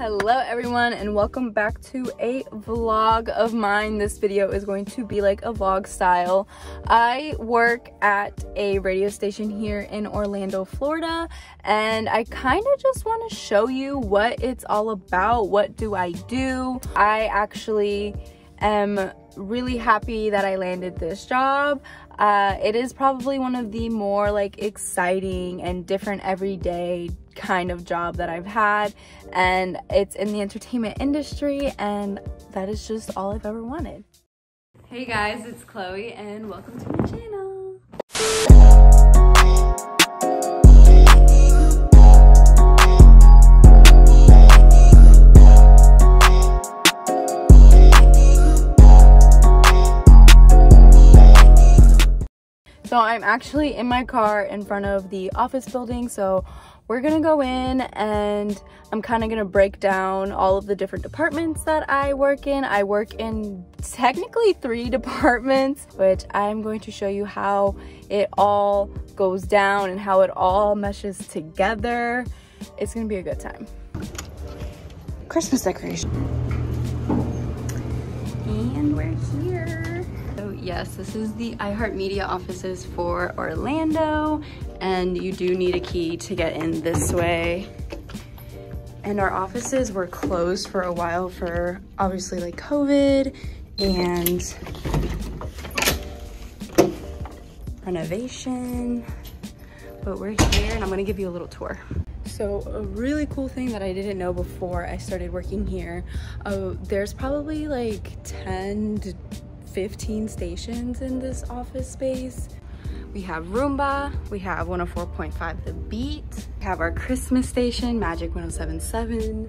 Hello everyone and welcome back to a vlog of mine. This video is going to be like a vlog style. I work at a radio station here in Orlando, Florida, and I kind of just want to show you what it's all about. What do I do? I actually am really happy that I landed this job. It is probably one of the more like exciting and different everyday kind of job that I've had, and it's in the entertainment industry, and that is just all I've ever wanted. Hey guys, it's Chloe and welcome to my channel. So I'm actually in my car in front of the office building, so we're gonna go in and I'm kind of gonna break down all of the different departments that I work in. I work in technically 3 departments, which I'm going to show you how it all goes down and how it all meshes together. It's gonna be a good time. Christmas decoration. And we're here. So yes, this is the iHeartMedia offices for Orlando, and you do need a key to get in this way. And our offices were closed for a while for obviously like COVID and renovation, but we're here and I'm gonna give you a little tour. So a really cool thing that I didn't know before I started working here, there's probably like 10 to 15 stations in this office space. We have Roomba, we have 104.5 The Beat, we have our Christmas station, Magic 107.7,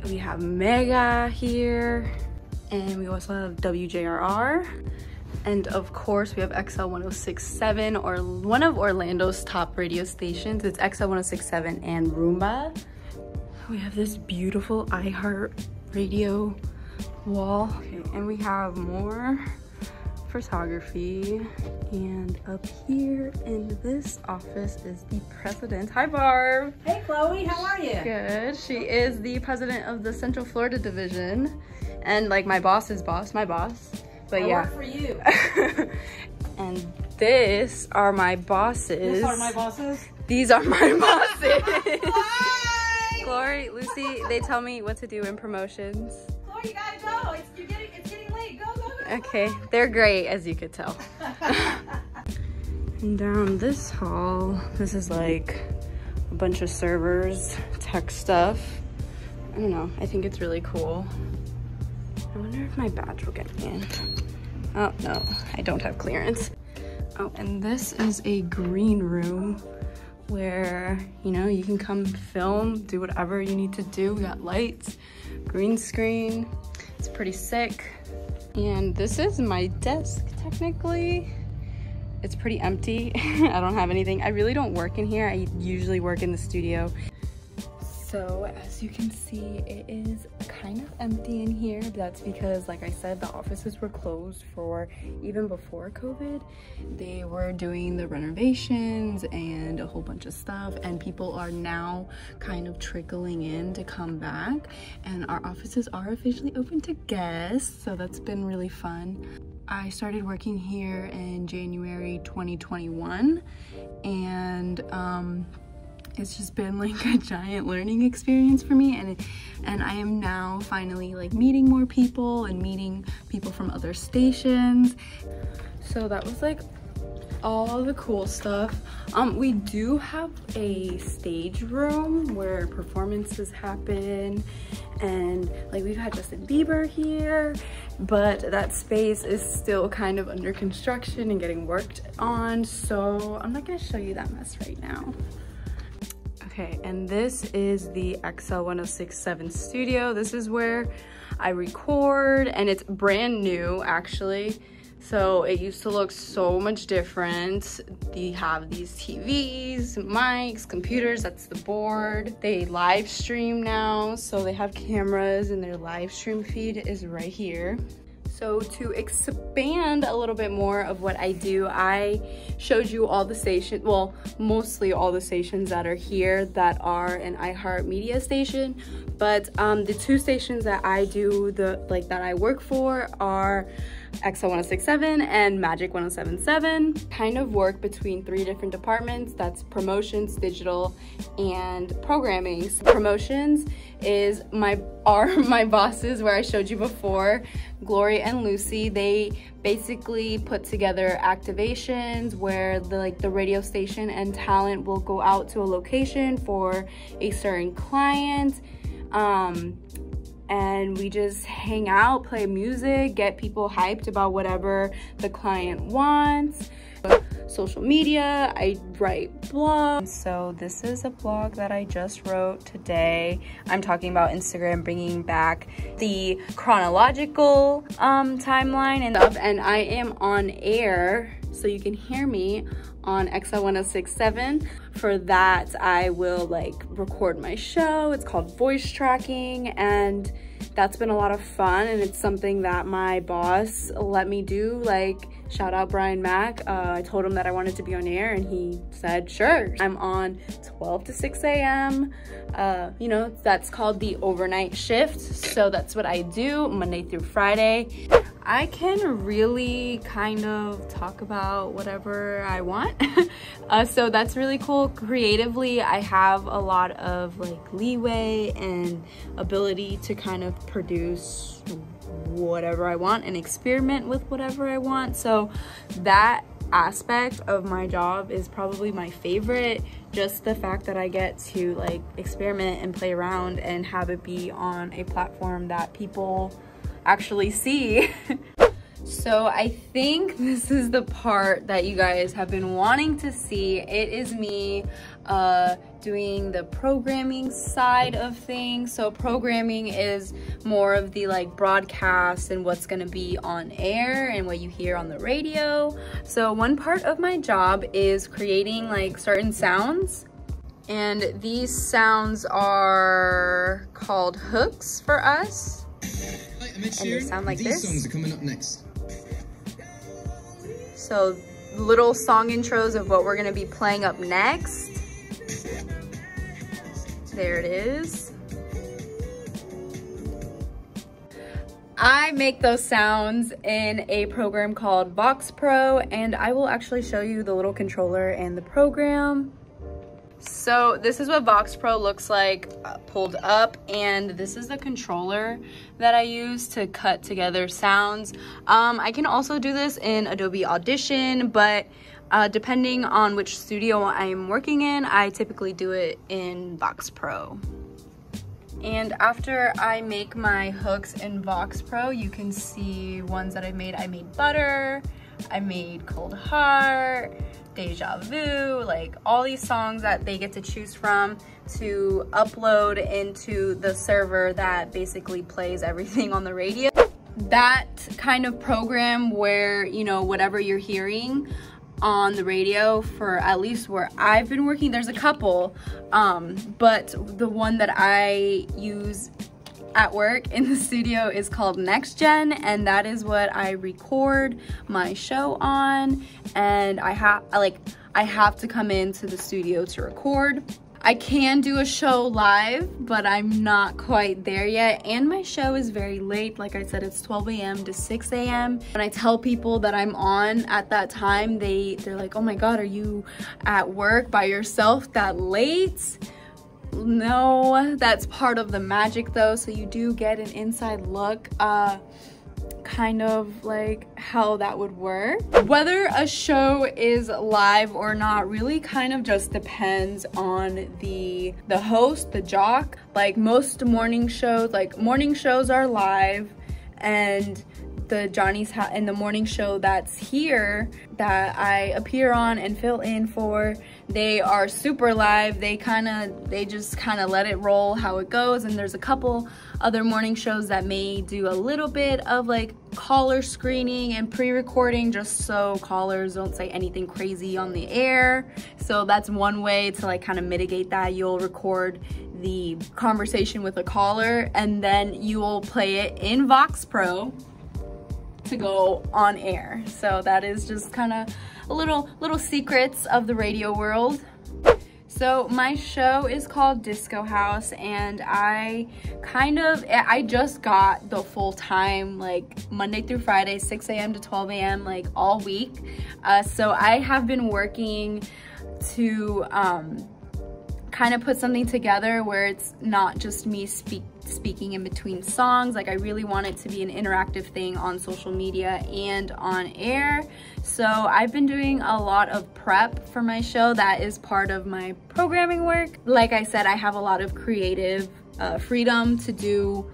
we have Mega here, and we also have WJRR, and of course we have XL 106.7, or one of Orlando's top radio stations. It's XL 106.7 and Roomba. We have this beautiful iHeart radio wall, okay, and we have more photography, and up here in this office is the president. Hi Barb. Hey Chloe, how are you? Good. She is the president of the Central Florida division, and like my boss's boss, my boss. But I yeah, work for you. and this are my bosses. These are my bosses? These are my bosses. Hi! Glory, Lucy, they tell me what to do in promotions. Chloe, you gotta go. It's getting late. Go, go, go. Okay, they're great, as you could tell. And down this hall, this is like a bunch of servers, tech stuff. I don't know, I think it's really cool. I wonder if my badge will get me in. Oh no, I don't have clearance. Oh, and this is a green room where, you know, you can come film, do whatever you need to do. We got lights, green screen. It's pretty sick. And this is my desk, technically. It's pretty empty. I don't have anything. I really don't work in here. I usually work in the studio. So as you can see, it is kind of empty in here. That's because, like I said, the offices were closed for even before COVID. They were doing the renovations and a whole bunch of stuff, and people are now kind of trickling in to come back, and our offices are officially open to guests, so that's been really fun. I started working here in January 2021, and it's just been like a giant learning experience for me, and I am now finally like meeting more people and meeting people from other stations. So that was like all the cool stuff. We do have a stage room where performances happen, and like we've had Justin Bieber here, but that space is still kind of under construction and getting worked on, so I'm not gonna show you that mess right now. Okay, and this is the XL 106.7 studio. This is where I record, and it's brand new actually. So it used to look so much different. They have these TVs, mics, computers, that's the board. They live stream now, so they have cameras, and their live stream feed is right here. So to expand a little bit more of what I do, I showed you all the stations, well, mostly all the stations that are here that are an iHeartMedia station. But the two stations that I do, that I work for are XL 106.7 and Magic 107.7. Kind of work between 3 different departments. That's promotions, digital, and programming. So promotions is are my bosses, where I showed you before, Glory and Lucy. They basically put together activations where the radio station and talent will go out to a location for a certain client. And we just hang out, play music, get people hyped about whatever the client wants. Social media, I write blogs. So this is a blog that I just wrote today. I'm talking about Instagram bringing back the chronological timeline and stuff, and I am on air, so you can hear me on XL 106.7. For that, I will record my show. It's called voice tracking, and that's been a lot of fun, and it's something that my boss let me do. Shout out Brian Mack. I told him that I wanted to be on air, and he said sure. I'm on 12 to 6 a.m. You know, that's called the overnight shift. So that's what I do Monday through Friday. I can really kind of talk about whatever I want. So that's really cool. Creatively, I have a lot of leeway and ability to kind of produce whatever I want and experiment with whatever I want. So that aspect of my job is probably my favorite. Just the fact that I get to experiment and play around and have it be on a platform that people actually see. So I think this is the part that you guys have been wanting to see. It is me doing the programming side of things. So programming is more of the broadcast and what's gonna be on air and what you hear on the radio. So one part of my job is creating certain sounds, and these sounds are called hooks for us. Hi, I'm Ed Sheeran. And they sound like These this. songs are coming up next. So little song intros of what we're gonna be playing up next. There it is. I make those sounds in a program called Vox Pro, and I will actually show you the little controller and the program. So this is what Vox Pro looks like pulled up, and this is the controller that I use to cut together sounds. I can also do this in Adobe Audition, but depending on which studio I'm working in, I typically do it in Vox Pro. And after I make my hooks in Vox Pro, you can see ones that I made. I made Butter, I made Cold Heart, Deja Vu, all these songs that they get to choose from to upload into the server that basically plays everything on the radio. That kind of program where, you know, whatever you're hearing on the radio, for at least where I've been working, there's a couple, but the one that I use at work in the studio is called Next Gen, and that is what I record my show on. And I have to come into the studio to record. I can do a show live, but I'm not quite there yet. And my show is very late. Like I said, it's 12 a.m. to 6 a.m. When I tell people that I'm on at that time, they're like, oh my God, are you at work by yourself that late? No, that's part of the magic though. So you do get an inside look, kind of like how that would work. Whether a show is live or not really kind of just depends on the host, the jock. Like most morning shows, morning shows are live, and the Johnny's and the morning show that's here that I appear on and fill in for, they are super live. They just kind of let it roll how it goes. And there's a couple other morning shows that may do a little bit of like caller screening and pre-recording, just so callers don't say anything crazy on the air. So that's one way to like kind of mitigate that. You'll record the conversation with a caller and then you will play it in Vox Pro. to go on air. So that is just kind of a little secrets of the radio world. So my show is called Disco House, and I just got the full time, like Monday through Friday, 6 a.m. to 12 a.m. like all week. So I have been working to kind of put something together where it's not just me speaking in between songs. Like I really want it to be an interactive thing on social media and on air. So I've been doing a lot of prep for my show. That is part of my programming work. Like I said, I have a lot of creative freedom to do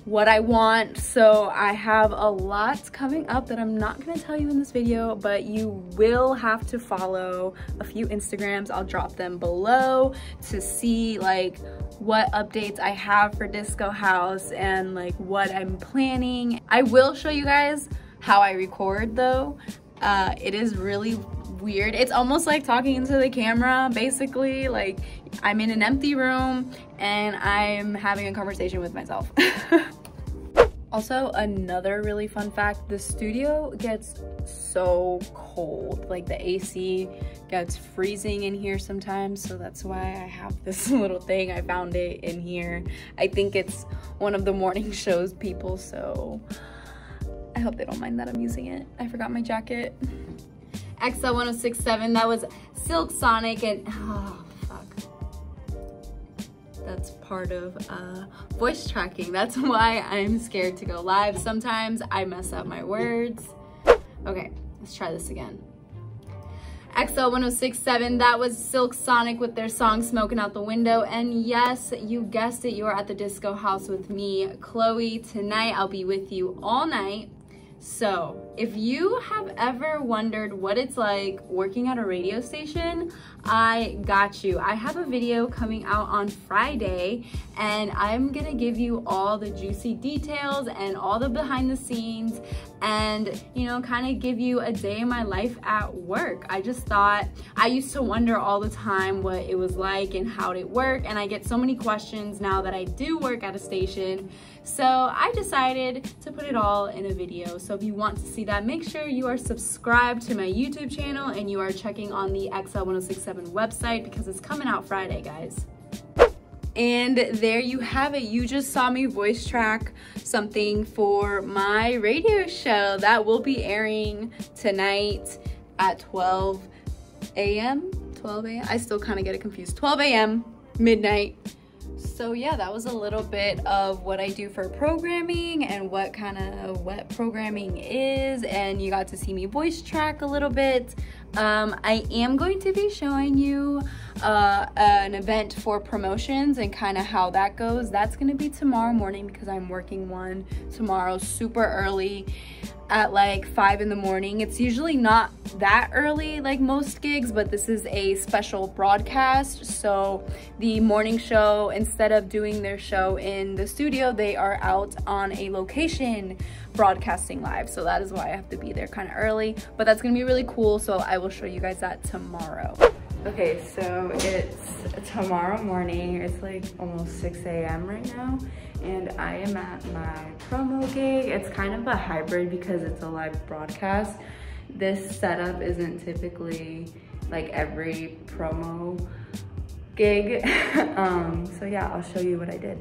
what I want. So I have a lot coming up that I'm not gonna tell you in this video, but you will have to follow a few Instagrams. I'll drop them below to see like what updates I have for Disco House and like what I'm planning. I will show you guys how I record though. It is really weird. It's almost like talking into the camera, basically. Like I'm in an empty room and I'm having a conversation with myself. Also, another really fun fact, the studio gets so cold. Like the AC gets freezing in here sometimes, so that's why I have this little thing. I found it in here. I think it's one of the morning shows people, so I hope they don't mind that I'm using it. I forgot my jacket. XL 1067, that was Silk Sonic, and oh fuck, that's part of voice tracking. That's why I'm scared to go live. Sometimes I mess up my words. Okay, let's try this again. XL 1067, that was Silk Sonic with their song Smoking Out the Window. And yes, you guessed it, you are at the Disco House with me, Chloe. Tonight I'll be with you all night. So if you have ever wondered what it's like working at a radio station, I got you. I have a video coming out on Friday, and I'm gonna give you all the juicy details and all the behind the scenes, and you know, kind of give you a day in my life at work. I just thought, I used to wonder all the time what it was like and how it worked, and I get so many questions now that I do work at a station. So I decided to put it all in a video. So if you want to see that, make sure you are subscribed to my YouTube channel and you are checking on the XL 1067 website because it's coming out Friday, guys. And there you have it. You just saw me voice track something for my radio show that will be airing tonight at 12 a.m. 12 a.m. I still kind of get it confused. 12 a.m. midnight. So yeah, that was a little bit of what I do for programming and what programming is, and you got to see me voice track a little bit. I am going to be showing you an event for promotions and kind of how that goes. That's going to be tomorrow morning because I'm working one tomorrow super early at like 5 in the morning. It's usually not that early like most gigs, but this is a special broadcast. So the morning show, instead of doing their show in the studio, they are out on a location broadcasting live. So that is why I have to be there kind of early, but that's gonna be really cool. So I will show you guys that tomorrow. Okay, so it's tomorrow morning. It's like almost 6 a.m. right now, and I am at my promo gig. It's kind of a hybrid because it's a live broadcast. This setup isn't typically like every promo gig. So yeah, I'll show you what I did.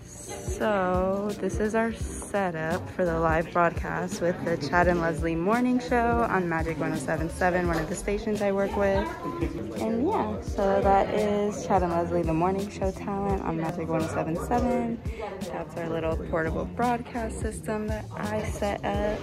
So this is our setup for the live broadcast with the Chad and Leslie morning show on Magic 1077, one of the stations I work with. And yeah, so that is Chad and Leslie, the morning show talent on Magic 1077. That's our little portable broadcast system that I set up.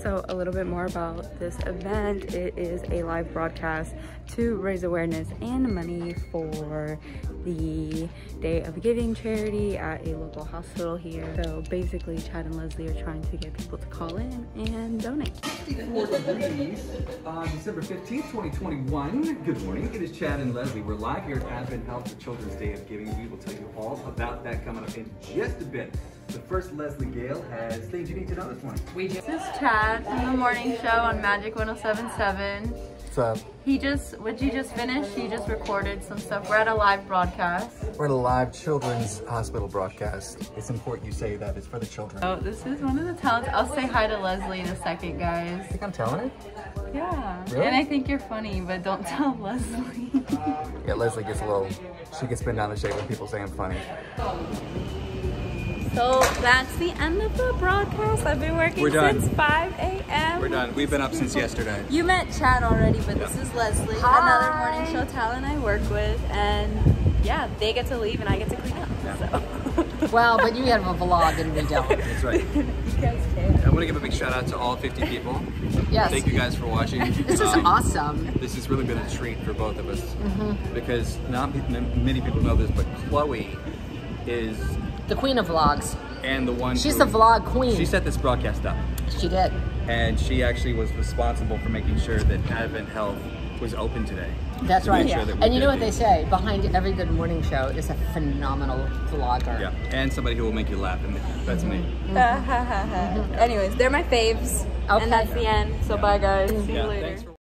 So a little bit more about this event. It is a live broadcast to raise awareness and money for the Day of Giving charity at a local hospital here. So basically Chad and Leslie are trying to get people to call in and donate. 54 degrees on December 15th, 2021. Good morning, it is Chad and Leslie. We're live here at Advent Health for Children's Day of Giving. We will tell you all about that coming up in just a bit. The first Leslie Gale has things you need to know this morning. This is Chad from the morning show on Magic 1077. What's up? What'd you just finish? He just recorded some stuff. We're at a live broadcast. We're at a live children's hospital broadcast. It's important you say that. It's for the children. Oh, this is one of the talents. I'll say hi to Leslie in a second, guys. I think I'm telling it? Yeah. Really? And I think you're funny, but don't tell Leslie. Yeah, Leslie gets a little, she gets bent down the shade when people say I'm funny. So that's the end of the broadcast. I've been working since 5 a.m. We're done. We've been up since yesterday. You met Chad already, but this is Leslie, another morning show talent I work with, and yeah, they get to leave and I get to clean up. So. Well, but you have a vlog and we don't. That's right. You guys can. I want to give a big shout out to all 50 people. Yes. Thank you guys for watching. This is awesome. This has really been a treat for both of us because not many people know this, but Chloe is The queen of vlogs. and the one She's who- the vlog queen. She set this broadcast up, She did. and she actually was responsible for making sure that Advent Health was open today. That's To make right. sure that we And you did know what they these. say? Behind every good morning show is a phenomenal vlogger. Yeah, and somebody who will make you laugh, and that's me. Anyways, they're my faves. Okay. And that's the end. So bye guys. See you Yeah, later. thanks for